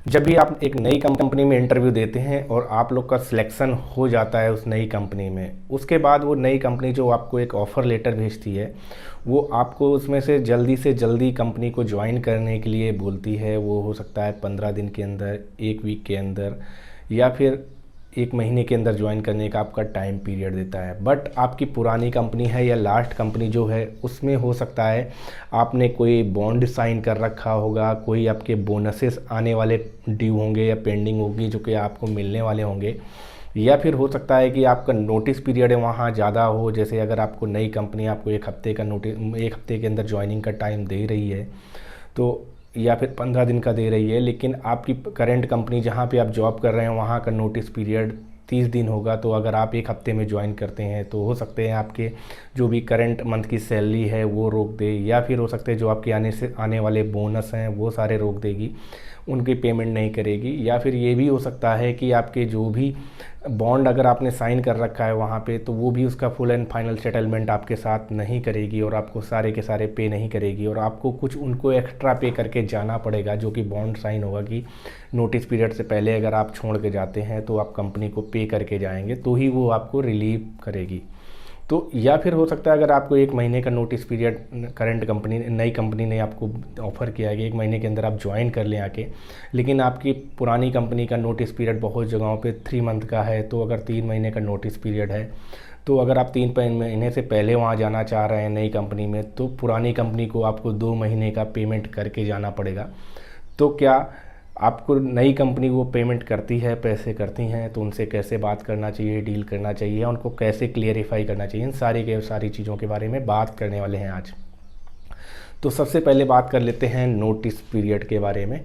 जब भी आप एक नई कंपनी में इंटरव्यू देते हैं और आप लोग का सिलेक्शन हो जाता है उस नई कंपनी में, उसके बाद वो नई कंपनी जो आपको एक ऑफ़र लेटर भेजती है, वो आपको उसमें से जल्दी कंपनी को ज्वाइन करने के लिए बोलती है। वो हो सकता है 15 दिन के अंदर, 1 वीक के अंदर, या फिर 1 महीने के अंदर ज्वाइन करने का आपका टाइम पीरियड देता है। बट आपकी पुरानी कंपनी है या लास्ट कंपनी जो है, उसमें हो सकता है आपने कोई बॉन्ड साइन कर रखा होगा, कोई आपके बोनसेस आने वाले ड्यू होंगे या पेंडिंग होगी जो कि आपको मिलने वाले होंगे, या फिर हो सकता है कि आपका नोटिस पीरियड है वहाँ ज़्यादा हो। जैसे अगर आपको नई कंपनी आपको 1 हफ्ते का नोटिस, 1 हफ्ते के अंदर ज्वाइनिंग का टाइम दे रही है, तो या फिर 15 दिन का दे रही है, लेकिन आपकी करंट कंपनी जहाँ पे आप जॉब कर रहे हैं वहाँ का नोटिस पीरियड 30 दिन होगा। तो अगर आप 1 हफ्ते में ज्वाइन करते हैं तो हो सकते हैं आपके जो भी करंट मंथ की सैलरी है वो रोक दे, या फिर हो सकते हैं जो आपके आने वाले बोनस हैं वो सारे रोक देगी, उनकी पेमेंट नहीं करेगी। या फिर ये भी हो सकता है कि आपके जो भी बॉन्ड अगर आपने साइन कर रखा है वहाँ पे, तो वो भी उसका फुल एंड फाइनल सेटलमेंट आपके साथ नहीं करेगी और आपको सारे के सारे पे नहीं करेगी, और आपको कुछ उनको एक्स्ट्रा पे करके जाना पड़ेगा, जो कि बॉन्ड साइन होगा कि नोटिस पीरियड से पहले अगर आप छोड़ के जाते हैं तो आप कंपनी को पे करके जाएंगे, तो ही वो आपको रिलीव करेगी। तो या फिर हो सकता है अगर आपको 1 महीने का नोटिस पीरियड करंट कंपनी, नई कंपनी ने आपको ऑफ़र किया है कि 1 महीने के अंदर आप ज्वाइन कर लें आके, लेकिन आपकी पुरानी कंपनी का नोटिस पीरियड बहुत जगहों पे 3 मंथ का है। तो अगर 3 महीने का नोटिस पीरियड है, तो अगर आप 3 महीने से पहले वहाँ जाना चाह रहे हैं नई कंपनी में, तो पुरानी कंपनी को आपको 2 महीने का पेमेंट करके जाना पड़ेगा। तो क्या आपको नई कंपनी वो पेमेंट करती है, पैसे करती हैं, तो उनसे कैसे बात करना चाहिए, डील करना चाहिए, उनको कैसे क्लियरिफाई करना चाहिए, इन सारी चीज़ों के बारे में बात करने वाले हैं आज। तो सबसे पहले बात कर लेते हैं नोटिस पीरियड के बारे में।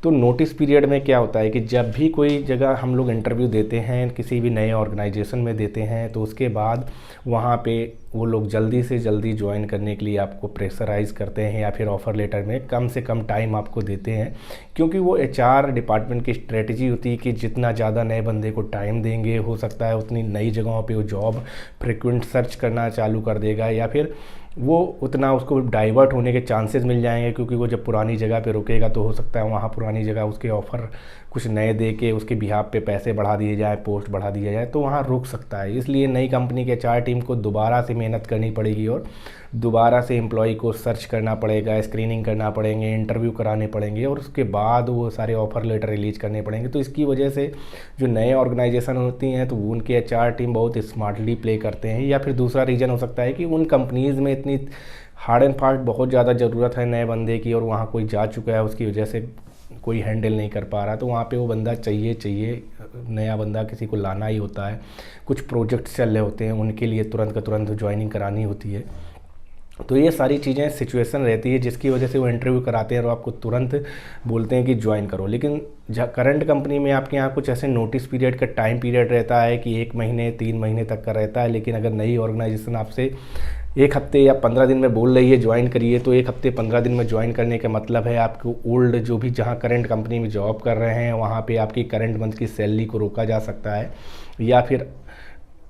तो नोटिस पीरियड में क्या होता है कि जब भी कोई जगह हम लोग इंटरव्यू देते हैं, किसी भी नए ऑर्गेनाइजेशन में देते हैं, तो उसके बाद वहाँ पे वो लोग जल्दी से जल्दी ज्वाइन करने के लिए आपको प्रेशराइज़ करते हैं, या फिर ऑफ़र लेटर में कम से कम टाइम आपको देते हैं, क्योंकि वो एचआर डिपार्टमेंट की स्ट्रेटजी होती है कि जितना ज़्यादा नए बंदे को टाइम देंगे, हो सकता है उतनी नई जगहों पे वो जॉब फ्रिक्वेंट सर्च करना चालू कर देगा, या फिर वो उतना उसको डाइवर्ट होने के चांसेस मिल जाएंगे, क्योंकि वो जब पुरानी जगह पे रुकेगा तो हो सकता है वहाँ पुरानी जगह उसके ऑफ़र कुछ नए दे के उसके बिहाफ पे पैसे बढ़ा दिए जाए, पोस्ट बढ़ा दिया जाए, तो वहाँ रुक सकता है। इसलिए नई कंपनी के एचआर टीम को दोबारा से मेहनत करनी पड़ेगी और दोबारा से एम्प्लॉय को सर्च करना पड़ेगा, स्क्रीनिंग करना पड़ेंगे, इंटरव्यू कराने पड़ेंगे, और उसके बाद वो सारे ऑफ़र लेटर रिलीज़ करने पड़ेंगे। तो इसकी वजह से जो नए ऑर्गेनाइजेशन होती हैं तो उनके एचआर टीम बहुत स्मार्टली प्ले करते हैं। या फिर दूसरा रीज़न हो सकता है कि उन कंपनीज़ में इतनी हार्ड एंड फास्ट बहुत ज़्यादा ज़रूरत है नए बंदे की, और वहाँ कोई जा चुका है, उसकी वजह से कोई हैंडल नहीं कर पा रहा, तो वहाँ पे वो बंदा चाहिए, नया बंदा किसी को लाना ही होता है। कुछ प्रोजेक्ट्स चल रहे होते हैं, उनके लिए तुरंत का तुरंत ज्वाइनिंग करानी होती है। तो ये सारी चीज़ें सिचुएशन रहती है जिसकी वजह से वो इंटरव्यू कराते हैं और आपको तुरंत बोलते हैं कि ज्वाइन करो। लेकिन करंट कंपनी में आपके यहाँ कुछ ऐसे नोटिस पीरियड का टाइम पीरियड रहता है कि 1 महीने 3 महीने तक का रहता है। लेकिन अगर नई ऑर्गेनाइजेशन आपसे 1 हफ्ते या 15 दिन में बोल रही है ज्वाइन करिए, तो 1 हफ्ते 15 दिन में ज्वाइन करने का मतलब है आपको ओल्ड जो भी जहाँ करंट कंपनी में जॉब कर रहे हैं वहाँ पे आपकी करंट मंथ की सैलरी को रोका जा सकता है, या फिर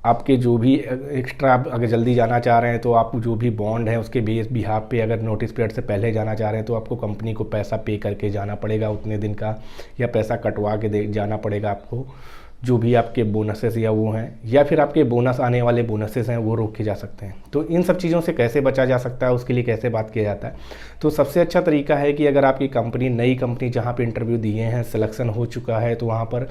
आपके जो भी एक्स्ट्रा अगर जल्दी जाना चाह रहे हैं तो आप जो भी बॉन्ड है उसके बिहाफ पे अगर नोटिस पीरियड से पहले जाना चाह रहे हैं तो आपको कंपनी को पैसा पे करके जाना पड़ेगा उतने दिन का, या पैसा कटवा के दे जाना पड़ेगा आपको, जो भी आपके बोनसेस या वो हैं, या फिर आपके बोनस आने वाले बोनसेस हैं वो रोके जा सकते हैं। तो इन सब चीज़ों से कैसे बचा जा सकता है, उसके लिए कैसे बात किया जाता है। तो सबसे अच्छा तरीका है कि अगर आपकी कंपनी, नई कंपनी जहाँ पे इंटरव्यू दिए हैं, सिलेक्शन हो चुका है, तो वहाँ पर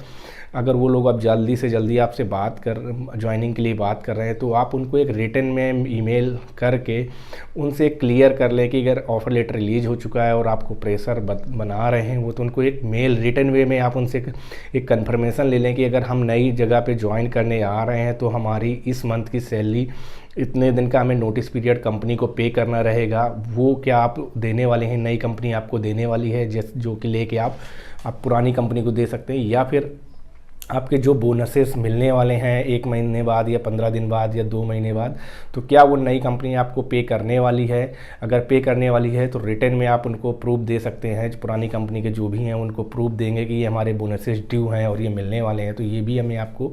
अगर वो लोग अब जल्दी से जल्दी आपसे ज्वाइनिंग के लिए बात कर रहे हैं, तो आप उनको एक रिटन में ईमेल करके उनसे क्लियर कर लें कि अगर ऑफ़र लेटर रिलीज़ हो चुका है और आपको प्रेशर बना रहे हैं वो, तो उनको एक मेल रिटन वे में आप उनसे एक कन्फर्मेशन ले लें कि अगर हम नई जगह पे ज्वाइन करने आ रहे हैं तो हमारी इस मंथ की सैलरी इतने दिन का हमें नोटिस पीरियड कंपनी को पे करना रहेगा। वो क्या आप देने वाले हैं, नई कंपनी आपको देने वाली है, जो कि लेके आप पुरानी कंपनी को दे सकते हैं, या फिर आपके जो बोनसेस मिलने वाले हैं 1 महीने बाद या 15 दिन बाद या 2 महीने बाद, तो क्या वो नई कंपनी आपको पे करने वाली है। अगर पे करने वाली है तो रिटर्न में आप उनको प्रूफ दे सकते हैं। जो पुरानी कंपनी के जो भी हैं उनको प्रूफ देंगे कि ये हमारे बोनसेस ड्यू हैं और ये मिलने वाले हैं, तो ये भी हमें आपको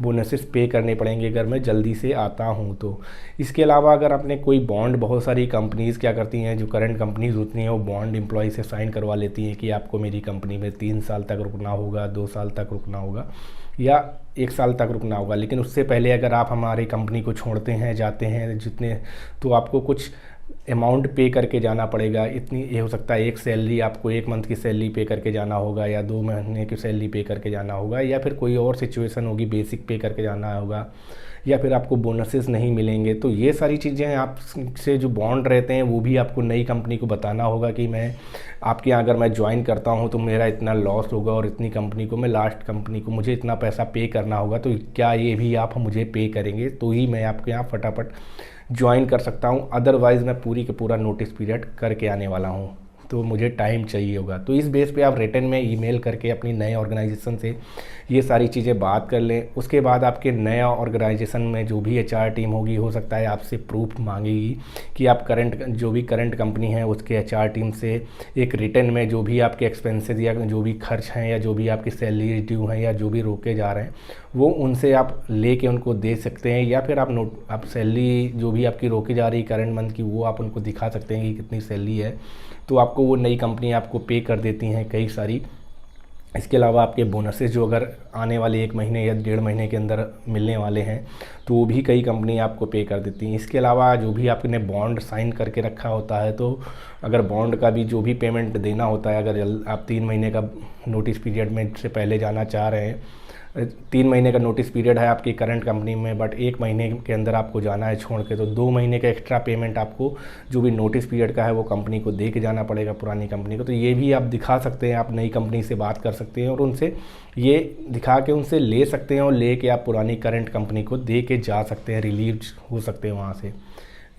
बोनसेस पे करने पड़ेंगे अगर मैं जल्दी से आता हूँ तो। इसके अलावा अगर आपने कोई बॉन्ड, बहुत सारी कंपनीज़ क्या करती हैं, जो करंट कंपनीज़ होती हैं वो बॉन्ड एम्प्लॉय से साइन करवा लेती हैं कि आपको मेरी कंपनी में 3 साल तक रुकना होगा, 2 साल तक रुकना होगा या 1 साल तक रुकना होगा। लेकिन उससे पहले अगर आप हमारी कंपनी को छोड़ते हैं, जाते हैं जितने, तो आपको कुछ अमाउंट पे करके जाना पड़ेगा। इतनी, ये हो सकता है एक सैलरी, आपको 1 मंथ की सैलरी पे करके जाना होगा या 2 महीने की सैलरी पे करके जाना होगा, या फिर कोई और सिचुएशन होगी, बेसिक पे करके जाना होगा, या फिर आपको बोनसेस नहीं मिलेंगे। तो ये सारी चीज़ें आपसे जो बॉन्ड रहते हैं वो भी आपको नई कंपनी को बताना होगा कि मैं आपके यहाँ अगर मैं ज्वाइन करता हूँ तो मेरा इतना लॉस होगा और इतनी कंपनी को, मैं लास्ट कंपनी को मुझे इतना पैसा पे करना होगा, तो क्या ये भी आप मुझे पे करेंगे, तो ही मैं आपके यहाँ फटाफट ज्वाइन कर सकता हूँ। अदरवाइज़ मैं पूरी के पूरा नोटिस पीरियड करके आने वाला हूँ, तो मुझे टाइम चाहिए होगा। तो इस बेस पे आप रिटर्न में ईमेल करके अपनी नए ऑर्गेनाइजेशन से ये सारी चीज़ें बात कर लें। उसके बाद आपके नया ऑर्गेनाइजेशन में जो भी एचआर टीम होगी, हो सकता है आपसे प्रूफ मांगेगी कि आप जो भी करंट कंपनी है उसके एचआर टीम से एक रिटर्न में जो भी आपके एक्सपेंसेस या जो भी खर्च हैं या जो भी आपकी सैलरी ड्यू हैं या जो भी रोके जा रहे हैं वो उनसे आप लेके उनको दे सकते हैं, या फिर आप सैलरी जो भी आपकी रोकी जा रही करंट मंथ की वो आप उनको दिखा सकते हैं कि कितनी सैलरी है, तो आपको वो नई कंपनी आपको पे कर देती हैं कई सारी। इसके अलावा आपके बोनसेस जो अगर आने वाले 1 महीने या 1.5 महीने के अंदर मिलने वाले हैं तो वो भी कई कंपनी आपको पे कर देती हैं। इसके अलावा जो भी आपने बॉन्ड साइन करके रखा होता है, तो अगर बॉन्ड का भी जो भी पेमेंट देना होता है, अगर आप 3 महीने का नोटिस पीरियड में से पहले जाना चाह रहे हैं, 3 महीने का नोटिस पीरियड है आपकी करंट कंपनी में, बट 1 महीने के अंदर आपको जाना है छोड़ के, तो 2 महीने का एक्स्ट्रा पेमेंट आपको जो भी नोटिस पीरियड का है वो कंपनी को दे के जाना पड़ेगा, पुरानी कंपनी को। तो ये भी आप दिखा सकते हैं, आप नई कंपनी से बात कर सकते हैं और उनसे ये दिखा के उनसे ले सकते हैं और ले के आप पुरानी करंट कंपनी को दे के जा सकते हैं, रिलीव हो सकते हैं वहाँ से।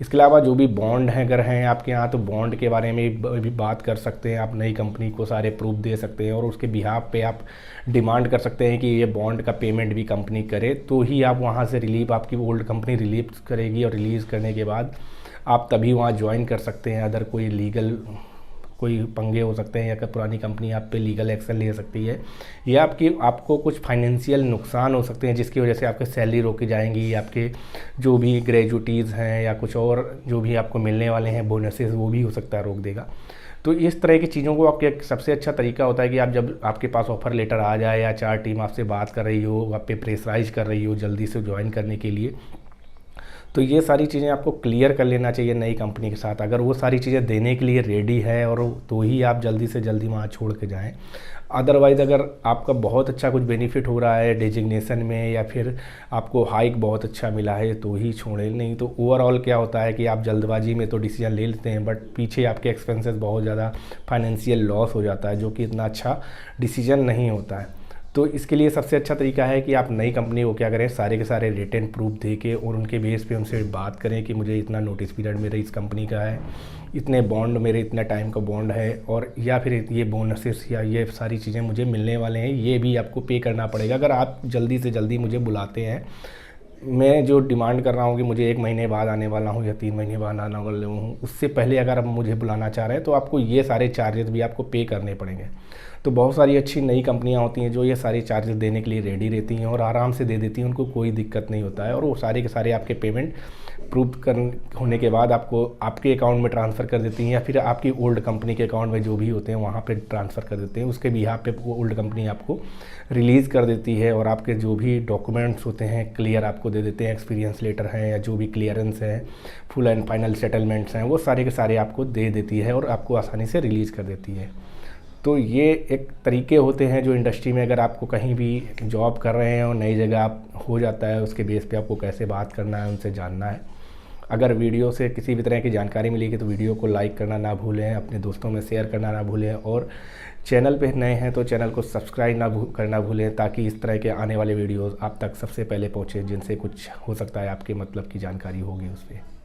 इसके अलावा जो भी बॉन्ड हैं अगर हैं आपके यहाँ, तो बॉन्ड के बारे में भी बात कर सकते हैं। आप नई कंपनी को सारे प्रूफ दे सकते हैं और उसके बिहाफ पे आप डिमांड कर सकते हैं कि ये बॉन्ड का पेमेंट भी कंपनी करे, तो ही आप वहाँ से रिलीव, आपकी ओल्ड कंपनी रिलीव करेगी और रिलीज़ करने के बाद आप तभी वहाँ ज्वाइन कर सकते हैं। अदर कोई लीगल कोई पंगे हो सकते हैं या पुरानी कंपनी आप पे लीगल एक्शन ले सकती है, या आपको कुछ फाइनेंशियल नुकसान हो सकते हैं जिसकी वजह से आपके सैलरी रोकी जाएंगी, आपके जो भी ग्रेजुटीज़ हैं या कुछ और जो भी आपको मिलने वाले हैं बोनसेस वो भी हो सकता है रोक देगा। तो इस तरह की चीज़ों को आपके सबसे अच्छा तरीका होता है कि आप जब आपके पास ऑफ़र लेटर आ जाए या चार टीम आपसे बात कर रही हो, आप पे प्रेशराइज कर रही हो जल्दी से ज्वाइन करने के लिए, तो ये सारी चीज़ें आपको क्लियर कर लेना चाहिए नई कंपनी के साथ। अगर वो सारी चीज़ें देने के लिए रेडी है और तो ही आप जल्दी से जल्दी वहाँ छोड़ के जाएं। अदरवाइज़ अगर आपका बहुत अच्छा कुछ बेनिफिट हो रहा है डेजिग्नेशन में या फिर आपको हाइक बहुत अच्छा मिला है तो ही छोड़ें, नहीं तो ओवरऑल क्या होता है कि आप जल्दबाजी में तो डिसीजन ले लेते हैं बट पीछे आपके एक्सपेंसेस बहुत ज़्यादा फाइनेंशियल लॉस हो जाता है, जो कि इतना अच्छा डिसीजन नहीं होता है। तो इसके लिए सबसे अच्छा तरीका है कि आप नई कंपनी को क्या करें, सारे के सारे रिटर्न प्रूफ दे के और उनके बेस पे उनसे बात करें कि मुझे इतना नोटिस पीरियड मेरे इस कंपनी का है, इतने बॉन्ड मेरे इतना टाइम का बॉन्ड है, और या फिर ये बोनसेस या ये सारी चीज़ें मुझे मिलने वाले हैं, ये भी आपको पे करना पड़ेगा। अगर आप जल्दी से जल्दी मुझे बुलाते हैं, मैं जो डिमांड कर रहा हूँ कि मुझे 1 महीने बाद आने वाला हूँ या 3 महीने बाद आने वाला हूँ, उससे पहले अगर आप मुझे बुलाना चाह रहे हैं तो आपको ये सारे चार्जेस भी आपको पे करने पड़ेंगे। तो बहुत सारी अच्छी नई कंपनियां होती हैं जो ये सारे चार्जेस देने के लिए रेडी रहती हैं और आराम से दे देती हैं, उनको कोई दिक्कत नहीं होता है, और वो सारे के सारे आपके पेमेंट प्रूव होने के बाद आपको आपके अकाउंट में ट्रांसफ़र कर देती हैं या फिर आपकी ओल्ड कंपनी के अकाउंट में जो भी होते हैं वहाँ पे ट्रांसफ़र कर देते हैं। उसके बिहाफ पे वो ओल्ड कंपनी आपको रिलीज़ कर देती है और आपके जो भी डॉक्यूमेंट्स होते हैं क्लियर आपको दे देते हैं, एक्सपीरियंस लेटर हैं या जो भी क्लियरेंस है, फुल एंड फाइनल सेटलमेंट्स हैं, वो सारे के सारे आपको दे देती है और आपको आसानी से रिलीज़ कर देती है। तो ये एक तरीके होते हैं जो इंडस्ट्री में अगर आपको कहीं भी जॉब कर रहे हैं और नई जगह आप हो जाता है, उसके बेस पे आपको कैसे बात करना है, उनसे जानना है। अगर वीडियो से किसी भी तरह की जानकारी मिलेगी तो वीडियो को लाइक करना ना भूलें, अपने दोस्तों में शेयर करना ना भूलें, और चैनल पे नए हैं तो चैनल को सब्सक्राइब करना भूलें ताकि इस तरह के आने वाले वीडियोज़ आप तक सबसे पहले पहुँचे, जिनसे कुछ हो सकता है आपके मतलब की जानकारी होगी उस पर।